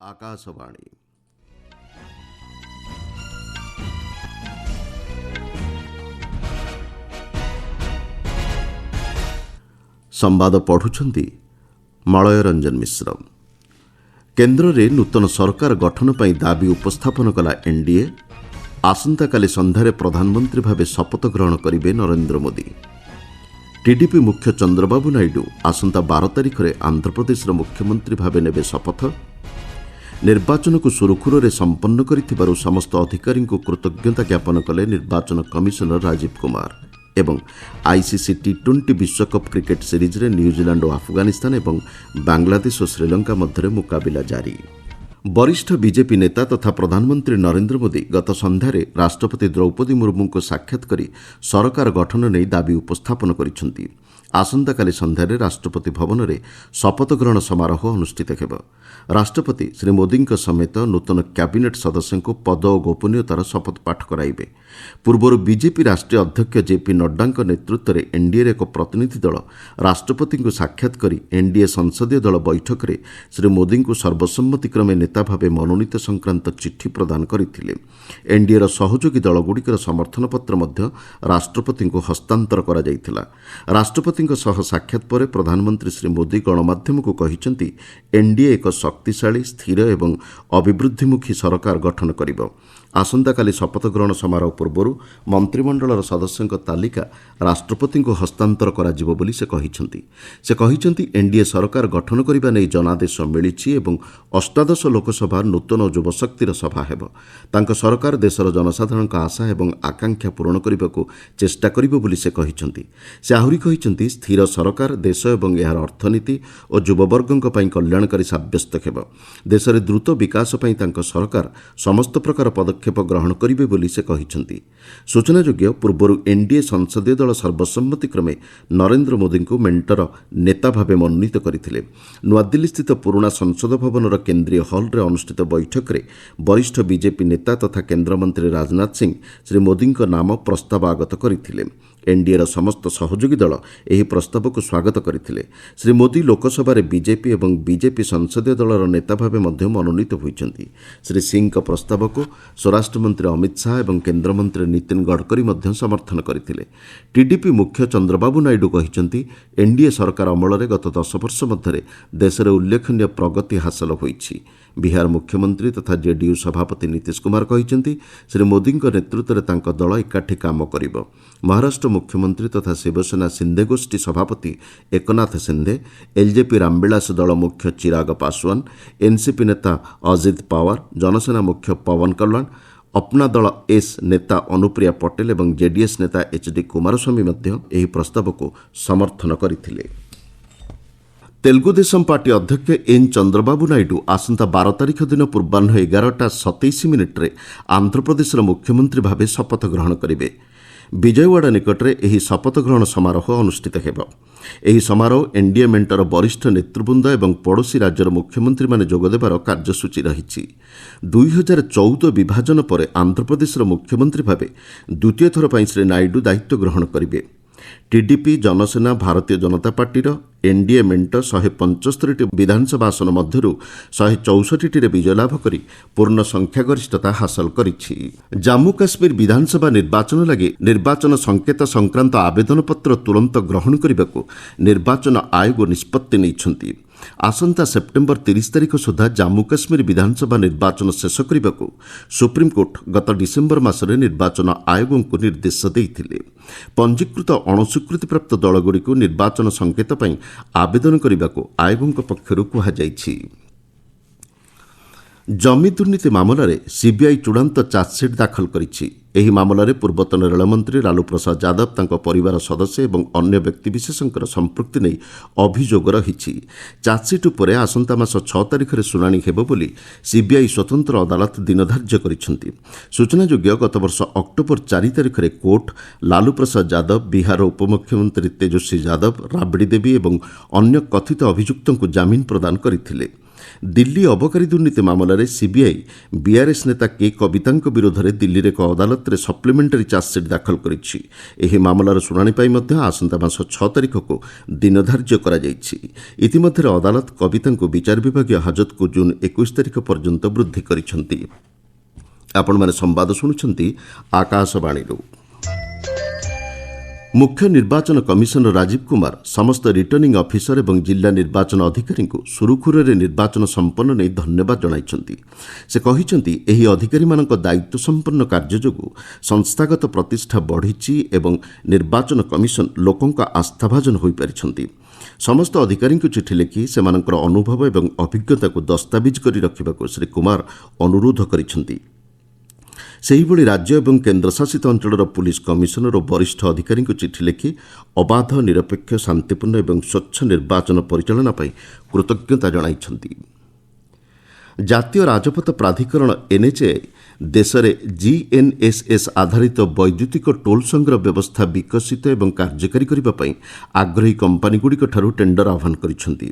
आकाशवाणी संवाद पढ़ुछंती मलय रंजन मिश्र। केन्द्र में नूतन सरकार गठन पर दाबी उपस्थापन कला एनडीए। आसंता काली संध्यारे प्रधानमंत्री भावे शपथ ग्रहण करेंगे नरेंद्र मोदी। टीडीपी मुख्य चंद्रबाबू नायडू आसंता 12 तारिख में आंध्रप्रदेश मुख्यमंत्री भावे नेबे शपथ। निर्वाचन को सुरुखुर संपन्न करिथिबारु समस्त अधिकारी को कृतज्ञता ज्ञापन कले निर्वाचन कमिशनर राजीव कुमार। एवं आईसीसी टी20 विश्वकप क्रिकेट सीरीज रे न्यूजीलैंड और अफगानिस्तान एवं बांग्लादेश और श्रीलंका मध्य मुकाबिला जारी। वरिष्ठ बीजेपी नेता तथा प्रधानमंत्री नरेंद्र मोदी गत संध्यारे राष्ट्रपति द्रौपदी मुर्मू को साक्षात करी सरकार गठन नहीं दाबी उपस्थापन करिसेंती। आसंता काली संध्यारे राष्ट्रपति भवन में शपथ ग्रहण समारोह अनुष्ठित हेब। राष्ट्रपति श्री मोदी समेत नूतन कैबिनेट सदस्य को पद और गोपनीयतार शपथ पाठ कराइबे। पूर्व बीजेपी राष्ट्रीय अध्यक्ष जेपी नड्डा नेतृत्व में एनडीए एक प्रतिनिधि दल राष्ट्रपति को साक्षात करी एनडीए संसदीय दल बैठक में श्री मोदी को सर्वसम्मतिक्रमे नेता भावे मनोनीत संक्रांत चिठी प्रदान करथिले। एनडीएर सहयोगी दलगुड़िकर समर्थन पत्र मध्य राष्ट्रपति को हस्तांतर करा जायथिला। राष्ट्रपति सह साक्षात पर प्रधानमंत्री श्री मोदी गणमाध्यम को कहिसेंती एनडीए एक शक्तिशाली स्थिर एवं अभिवृद्धिमुखी सरकार गठन करिबो। आसंता काली शपथ ग्रहण समारोह पूर्व मंत्रिमंडल सदस्यों तालिका राष्ट्रपति को हस्तांतर करा जिवो बोली से कहिसेंती एनडीए सरकार गठन करिबा नै जनादेश मिलिछि एवं अष्टादश लोकसभा नूतन युवशक्तिर सभा हेब। तांको सरकार देशर जनसाधारण आशा एवं आकांक्षा पूरण करने चेष्टा करिबो बोली से कहिसेंती। से आहुरी कहिसेंती स्थिर सरकार देश एवं यार अर्थनीति और युववर्गों पई कल्याणकारी साब्यस्त हेब। देशरे द्रुत विकास पई तांको सरकार समस्त प्रकार पदक्षेप ग्रहण करिबे बोली से कहिसेंती। सूचनायोग्य पूर्व एनडीए संसदीय दल सर्वसम्मतिक्रमे नरेंद्र मोदी को मेंटर नेता भावे मनोनीत करथिले। नुआदिल्ली स्थित पुराना संसद भवनर केन्द्रीय हॉल रे अनुष्ठित बैठक में वरिष्ठ बीजेपी नेता तथा केन्द्रमंत्री राजनाथ सिंह श्री मोदी नाम प्रस्ताव आगत करथिले। एनडीएर समस्त सहयोगी दल यह प्रस्ताव को स्वागत करथिले। श्री मोदी लोकसभा बीजेपी और बीजेपी संसदीय दलर नेता भावे मध्य मनोनीत होइछन्ति। श्री सिंह का प्रस्ताव को स्वराष्ट्र मंत्री अमित शाह और केन्द्रमंत्री नितिन गडकरी मध्य समर्थन करथिले। टीडीपी मुख्य चंद्रबाबू नायडू कहिसेंति एनडीए सरकार अमल गत 10 वर्ष मध्य देश में उल्लेखनीय प्रगति हासिल होइछि। बिहार मुख्यमंत्री तथा जेडीयू सभापति नीतीश कुमार कहिसेंति श्री मोदी नेतृत्व में तांको दल एकाठी काम करिबो। महाराष्ट्र मुख्यमंत्री तथा शिवसेना शिंदे गोष्ठी सभापति एकनाथ शिंदे, एलजेपी रामविलास दल मुख्य चिराग पासवान, एनसीपी नेता अजित पवार, जनसेना मुख्य पवन कल्याण, अपना दल एस नेता अनुप्रिया पटेल और जेडीएस नेता एचडी कुमारस्वामी मध्य एही प्रस्ताव को समर्थन करथिले। तेलुगुदेशम पार्टी अध्यक्ष एन चंद्रबाबू नायडू आसंता 12 तारिख दिन पूर्वाह्न 11:27 आंध्रप्रदेश मुख्यमंत्री भावे शपथ ग्रहण करेंगे। विजयवाड़ा निकट में यह शपथ ग्रहण समारोह अनुष्ठित हेब। यह समारोह एनडीए मेंटर वरिष्ठ नेतृवृंद और पड़ोशी राज्यर मुख्यमंत्री माने जोगदेबार कार्यसूची रही। 2014 विभाजन पर आंध्रप्रदेश मुख्यमंत्री भावे द्वितीय थर पर श्री नायडू दायित्व ग्रहण करेंगे। TDP Jana Sena Bharatiya Janata party NDA मेंट 175 विधानसभा आसन मध्यरु 164 विजय लाभ करी पूर्ण संख्यागरिष्ठता हासिल करिछि। जम्मू काश्मीर विधानसभा निर्वाचन लगी निर्वाचन संकेत संक्रांत आवेदन पत्र तुरंत ग्रहण करने निर्वाचन आयोग निष्पत्ति नैछन्ति। आसंता सेप्टेम्बर 30 तारिख सुधा जम्मू काश्मीर विधानसभा निर्वाचन शेष करने को सुप्रीमकोर्ट गत डिसेम्बर मासरे निर्वाचन आयोग को निर्देश देइथिले। पंजीकृत अणस्वीकृतिप्राप्त दलगुड़िक निर्वाचन संकेत पर आवेदन करने को आयोग पक्षर कहुଯାଇଛି। जमी दुर्नीति मामलें सीबीआई चूड़ांत चार्जसीट दाखल करिछि। एही मामलें पूर्वतन रेलमंत्री लालू प्रसाद यादव तांको परिवार सदस्य और अन्य व्यक्तिविशेषकर संपृक्ति नहीं अभियोग रही। चार्जसीट उपरे आसंता मास 6 तारिख में शुणाणी हेब बोली सीबीआई स्वतंत्र अदालत दिन धार्य करिसेंति। सूचनायोग्य गत वर्ष अक्टोबर 4 तारिख में कोर्ट लालू प्रसाद यादव, बिहार उपमुख्यमंत्री तेजस्वी यादव, राबड़ी देवी और अन्य कथित अभियुक्तों को जामिन प्रदान करथिले। ଦିଲ୍ଲୀ ଅବକାରୀ ଦୁର୍ନୀତି ମାମଲାରେ ସିବିଆଇ ବିଆର୍ଏସ୍ ନେତା କେ କବିତାଙ୍କ ବିରୋଧରେ ଦିଲ୍ଲୀରେ ଏକ ଅଦାଲତରେ ସପ୍ଲିମେଣ୍ଟାରୀ ଚାର୍ଜସିଟ୍ ଦାଖଲ କରିଛି। ଏହି ମାମଲାର ଶୁଣାଣି ପାଇଁ ମଧ୍ୟ ଆସନ୍ତା ମାସ 6 ତାରିଖକୁ ଦିନ ଧାର୍ଯ୍ୟ କରାଯାଇଛି। ଇତିମଧ୍ୟରେ ଅଦାଲତ କବିତାଙ୍କୁ ବିଚାର ବିଭାଗୀୟ ହାଜତକୁ ଜୁନ୍ 21 ତାରିଖ ପର୍ଯ୍ୟନ୍ତ ବୃଦ୍ଧି କରିଛନ୍ତି। ଆପଣମାନେ ସମ୍ବାଦ ଶୁଣୁଛନ୍ତି ଆକାଶବାଣୀରୁ। ମୁଖ୍ୟ ନିର୍ବାଚନ କମିଶନର ରାଜୀବ କୁମାର ସମସ୍ତ ରିଟର୍ଣ୍ଣିଂ ଅଫିସର ଏବଂ ଜିଲ୍ଲା ନିର୍ବାଚନ ଅଧିକାରୀଙ୍କୁ ସୁରୁଖୁରୁରେ ନିର୍ବାଚନ ସମ୍ପନ୍ନ ନେଇ ଧନ୍ୟବାଦ ଜଣାଇଛନ୍ତି। ସେ କହିଛନ୍ତି ଏହି ଅଧିକାରୀମାନଙ୍କ ଦାୟିତ୍ୱ ସମ୍ପନ୍ନ କାର୍ଯ୍ୟ ଯୋଗୁଁ ସଂସ୍ଥାଗତ ପ୍ରତିଷ୍ଠା ବଢ଼ିଛି ଏବଂ ନିର୍ବାଚନ କମିଶନ ଲୋକଙ୍କ ଆସ୍ଥାଭାଜନ ହୋଇପାରିଛନ୍ତି। ସମସ୍ତ ଅଧିକାରୀଙ୍କୁ ଚିଠି ଲେଖି ସେମାନଙ୍କର ଅନୁଭବ ଏବଂ ଅଭିଜ୍ଞତାକୁ ଦସ୍ତାବିଜ କରି ରଖିବାକୁ ଶ୍ରୀ କୁମାର ଅନୁରୋଧ କରିଛନ୍ତି। ସେହିଭଳି ରାଜ୍ୟ ଏବଂ କେନ୍ଦ୍ରଶାସିତ ଅଞ୍ଚଳର ପୁଲିସ କମିଶନର ଓ ବରିଷ୍ଠ ଅଧିକାରୀଙ୍କୁ ଚିଠି ଲେଖି ଅବାଧ, ନିରପେକ୍ଷ, ଶାନ୍ତିପୂର୍ଣ୍ଣ ଏବଂ ସ୍ୱଚ୍ଛ ନିର୍ବାଚନ ପରିଚାଳନା ପାଇଁ କୃତଜ୍ଞତା ଜଣାଇଛନ୍ତି। ଜାତୀୟ ରାଜପଥ ପ୍ରାଧିକରଣ ଏନ୍ଏଚ୍ଏ ଦେଶରେ ଜିଏନ୍ଏସ୍ଏସ୍ ଆଧାରିତ ବୈଦ୍ୟୁତିକ ଟୋଲ୍ ସଂଗ୍ରହ ବ୍ୟବସ୍ଥା ବିକଶିତ ଏବଂ କାର୍ଯ୍ୟକାରୀ କରିବା ପାଇଁ ଆଗ୍ରହୀ କମ୍ପାନୀଗୁଡ଼ିକଠାରୁ ଟେଣ୍ଡର ଆହ୍ୱାନ କରିଛନ୍ତି।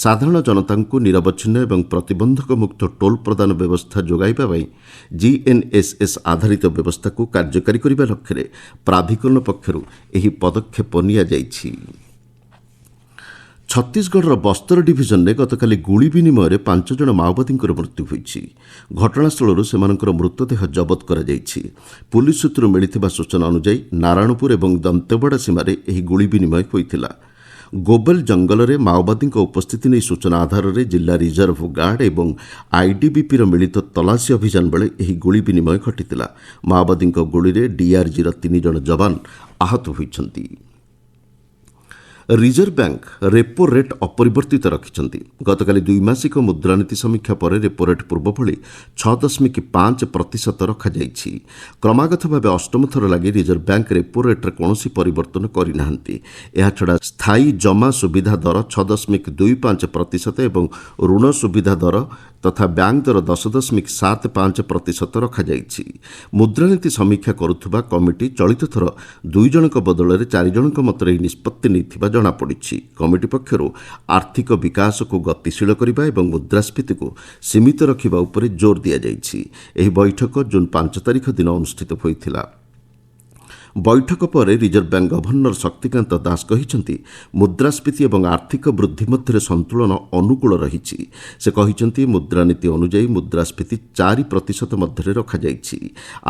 ସାଧାରଣ ଜନତାଙ୍କୁ ନିରବଚ୍ଛିନ୍ନ ଏବଂ ପ୍ରତିବନ୍ଧକ ମୁକ୍ତ ଟୋଲ୍ ପ୍ରଦାନ ବ୍ୟବସ୍ଥା ଯୋଗାଇବା ପାଇଁ ଜିଏନ୍ଏସ୍ଏସ୍ ଆଧାରିତ ବ୍ୟବସ୍ଥାକୁ କାର୍ଯ୍ୟକାରୀ କରିବା ଲକ୍ଷ୍ୟରେ ପ୍ରାଧିକରଣ ପକ୍ଷରୁ ଏହି ପଦକ୍ଷେପ ନିଆଯାଇଛି। ଛତିଶଗଡ଼ର ବସ୍ତର ଡିଭିଜନରେ ଗତକାଲି ଗୁଳି ବିନିମୟରେ 5 ଜଣ ମାଓବାଦୀଙ୍କର ମୃତ୍ୟୁ ହୋଇଛି। ଘଟଣାସ୍ଥଳରୁ ସେମାନଙ୍କର ମୃତଦେହ ଜବତ କରାଯାଇଛି। ପୁଲିସ ସୂତ୍ରରୁ ମିଳିଥିବା ସୂଚନା ଅନୁଯାୟୀ ନାରାୟଣପୁର ଏବଂ ଦନ୍ତେୱାଡ଼ା ସୀମାରେ ଏହି ଗୁଳି ବିନିମୟ ହୋଇଥିଲା। ଗୋବେଲ ଜଙ୍ଗଲରେ ମାଓବାଦୀଙ୍କ ଉପସ୍ଥିତି ନେଇ ସୂଚନା ଆଧାରରେ ଜିଲ୍ଲା ରିଜର୍ଭ ଗାର୍ଡ ଏବଂ ଆଇଟିବିପିର ମିଳିତ ତଲାସୀ ଅଭିଯାନ ବେଳେ ଏହି ଗୁଳି ବିନିମୟ ଘଟିଥିଲା। ମାଓବାଦୀଙ୍କ ଗୁଳିରେ ଡିଆର୍ଜିର 3 ଜଣ ଯବାନ ଆହତ ହୋଇଛନ୍ତି। ରିଜର୍ଭ ବ୍ୟାଙ୍କ ରେପୋ ରେଟ୍ ଅପରିବର୍ତ୍ତିତ ରଖିଛନ୍ତି। ଗତକାଲି ଦ୍ୱିମାସିକ ମୁଦ୍ରାନୀତି ସମୀକ୍ଷା ପରେ ରେପୋ ରେଟ୍ ପୂର୍ବଭଳି 6.5% ରଖାଯାଇଛି। କ୍ରମାଗତ ଭାବେ ଅଷ୍ଟମ ଥର ଲାଗି ରିଜର୍ଭ ବ୍ୟାଙ୍କ ରେପୋ ରେଟ୍ରେ କୌଣସି ପରିବର୍ତ୍ତନ କରିନାହାନ୍ତି। ଏହାଛଡ଼ା ସ୍ଥାୟୀ ଜମା ସୁବିଧା ଦର 6.25% ଏବଂ ଋଣ ସୁବିଧା ଦର ତଥା ବ୍ୟାଙ୍କ ଦର 10.75% ରଖାଯାଇଛି। ମୁଦ୍ରାନୀତି ସମୀକ୍ଷା କରୁଥିବା କମିଟି ଚଳିତ ଥର 2 ଜଣଙ୍କ ବଦଳରେ 4 ଜଣଙ୍କ ମତରେ ଏହି ନିଷ୍ପତ୍ତି ନେଇଥିବା ଜଣାପଡ଼ିଛି। କମିଟି ପକ୍ଷରୁ ଆର୍ଥିକ ବିକାଶକୁ ଗତିଶୀଳ କରିବା ଏବଂ ମୁଦ୍ରାସ୍ଫୀତିକୁ ସୀମିତ ରଖିବା ଉପରେ ଜୋର ଦିଆଯାଇଛି। ଏହି ବୈଠକ ଜୁନ୍ 5 ତାରିଖ ଦିନ ଅନୁଷ୍ଠିତ ହୋଇଥିଲା। ବୈଠକ ପରେ reserve bank governor Shaktikanta Das କହିଛନ୍ତି, ମୁଦ୍ରାସ୍ଫୀତି ଏବଂ ଆର୍ଥିକ ବୃଦ୍ଧି ମଧ୍ୟରେ ସନ୍ତୁଳନ ଅନୁକୂଳ ରହିଛି। ସେ କହିଛନ୍ତି, ମୁଦ୍ରାନୀତି ଅନୁଯାୟୀ ମୁଦ୍ରାସ୍ଫୀତି 4% ମଧ୍ୟରେ ରଖାଯାଇଛି।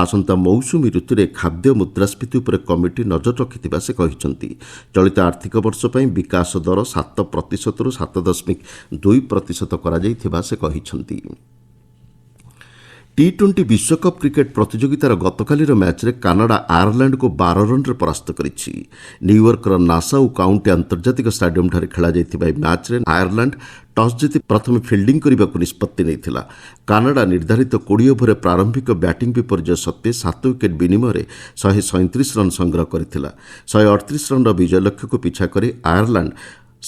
ଆସନ୍ତା ମୌସୁମୀ ଋତୁରେ ଖାଦ୍ୟ ମୁଦ୍ରାସ୍ଫୀତି ଉପରେ କମିଟି ନଜର ରଖିଥିବା ସେ କହିଛନ୍ତି। ଚଳିତ ଆର୍ଥିକ ବର୍ଷ ପାଇଁ ବିକାଶ ଦର 7%ରୁ 7.2% କରାଯାଇଥିବା ସେ କହିଛନ୍ତି। ଟି-20 ବିଶ୍ୱକପ୍ କ୍ରିକେଟ୍ ପ୍ରତିଯୋଗିତାର ଗତକାଲିର ମ୍ୟାଚ୍ରେ କାନାଡା ଆୟାରଲ୍ୟାଣ୍ଡକୁ 12 ରନ୍ରେ ପରାସ୍ତ କରିଛି। ନ୍ୟୁୟର୍କର ନାସାଉ କାଉଣ୍ଟି ଆନ୍ତର୍ଜାତିକ ଷ୍ଟାଡିୟମ୍ଠାରେ ଖେଳାଯାଇଥିବା ଏହି ମ୍ୟାଚ୍ରେ ଆୟାରଲ୍ୟାଣ୍ଡ ଟସ୍ ଜିତି ପ୍ରଥମେ ଫିଲ୍ଡିଂ କରିବାକୁ ନିଷ୍ପତ୍ତି ନେଇଥିଲା। କାନାଡା ନିର୍ଦ୍ଧାରିତ 20 ଓଭରରେ ପ୍ରାରମ୍ଭିକ ବ୍ୟାଟିଂ ବିପର୍ଯ୍ୟୟ ସତ୍ତ୍ୱେ 7 ୱିକେଟ୍ ବିନିମୟରେ 137 ରନ୍ ସଂଗ୍ରହ କରିଥିଲା। 138 ରନ୍ର ବିଜୟ ଲକ୍ଷ୍ୟକୁ ପିଛା କରି ଆୟାରଲ୍ୟାଣ୍ଡ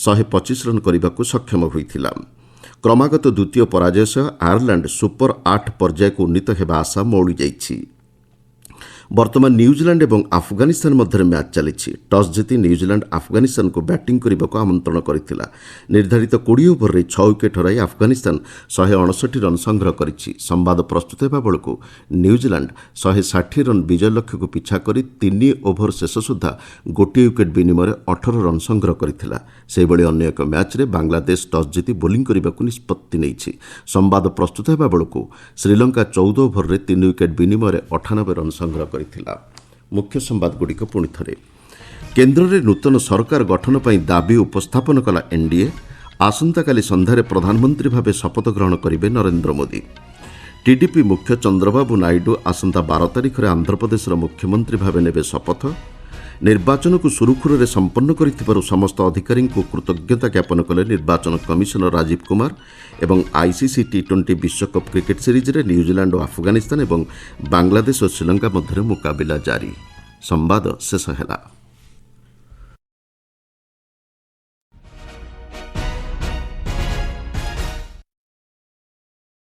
125 ରନ୍ କରିବାକୁ ସକ୍ଷମ ହୋଇଥିଲା। କ୍ରମାଗତ ଦ୍ୱିତୀୟ ପରାଜୟ ସହ ଆୟାରଲ୍ୟାଣ୍ଡ ସୁପର 8 ପର୍ଯ୍ୟାୟକୁ ଉନ୍ନୀତ ହେବା ଆଶା ମଉଳି ଯାଇଛି। ବର୍ତ୍ତମାନ ନ୍ୟୁଜିଲାଣ୍ଡ ଏବଂ ଆଫଗାନିସ୍ତାନ ମଧ୍ୟରେ ମ୍ୟାଚ୍ ଚାଲିଛି। ଟସ୍ ଜିତି ନ୍ୟୁଜିଲାଣ୍ଡ ଆଫଗାନିସ୍ତାନକୁ ବ୍ୟାଟିଂ କରିବାକୁ ଆମନ୍ତ୍ରଣ କରିଥିଲା। ନିର୍ଦ୍ଧାରିତ 20 ଓଭରରେ 6 ୱିକେଟ୍ ହରାଇ ଆଫଗାନିସ୍ତାନ 159 ରନ୍ ସଂଗ୍ରହ କରିଛି। ସମ୍ବାଦ ପ୍ରସ୍ତୁତ ହେବା ବେଳକୁ ନ୍ୟୁଜିଲାଣ୍ଡ 160 ରନ୍ ବିଜୟ ଲକ୍ଷ୍ୟକୁ ପିଛା କରି 3 ଓଭର ଶେଷ ସୁଦ୍ଧା ଗୋଟିଏ ୱିକେଟ୍ ବିନିମୟରେ 18 ରନ୍ ସଂଗ୍ରହ କରିଥିଲା। ସେହିଭଳି ଅନ୍ୟ ଏକ ମ୍ୟାଚ୍ରେ ବାଂଲାଦେଶ ଟସ୍ ଜିତି ବୋଲିଂ କରିବାକୁ ନିଷ୍ପତ୍ତି ନେଇଛି। ସମ୍ବାଦ ପ୍ରସ୍ତୁତ ହେବା ବେଳକୁ ଶ୍ରୀଲଙ୍କା 14 ଓଭରରେ 3 ୱିକେଟ୍ ବିନିମୟରେ 98 ରନ୍ ସଂଗ୍ରହ କରିଥିଲା। ମୁଖ୍ୟ ସମ୍ବାଦଗୁଡ଼ିକ ପୁଣି ଥରେ। କେନ୍ଦ୍ରରେ ନୂତନ ସରକାର ଗଠନ ପାଇଁ ଦାବି ଉପସ୍ଥାପନ କଲା ଏନ୍ଡିଏ। ଆସନ୍ତାକାଲି ସନ୍ଧ୍ୟାରେ ପ୍ରଧାନମନ୍ତ୍ରୀ ଭାବେ ଶପଥ ଗ୍ରହଣ କରିବେ ନରେନ୍ଦ୍ର ମୋଦି। ଟିଡିପି ମୁଖ୍ୟ ଚନ୍ଦ୍ରବାବୁ ନାଇଡୁ ଆସନ୍ତା 12 ତାରିଖରେ ଆନ୍ଧ୍ରପ୍ରଦେଶର ମୁଖ୍ୟମନ୍ତ୍ରୀ ଭାବେ ନେବେ ଶପଥ। ନିର୍ବାଚନକୁ ସୁରୁଖୁରୁରେ ସମ୍ପନ୍ନ କରିଥିବାରୁ ସମସ୍ତ ଅଧିକାରୀଙ୍କୁ କୃତଜ୍ଞତା ଜ୍ଞାପନ କଲେ ନିର୍ବାଚନ କମିଶନର ରାଜୀବ କୁମାର ଏବଂ ଆଇସିସି ଟି-20 ବିଶ୍ୱକପ୍ କ୍ରିକେଟ୍ ସିରିଜ୍ରେ ନ୍ୟୁଜିଲାଣ୍ଡ ଓ ଆଫଗାନିସ୍ତାନ ଏବଂ ବାଂଲାଦେଶ ଓ ଶ୍ରୀଲଙ୍କା ମଧ୍ୟରେ ମୁକାବିଲା ଜାରି। ସମ୍ବାଦ ଶେଷ ହେଲା।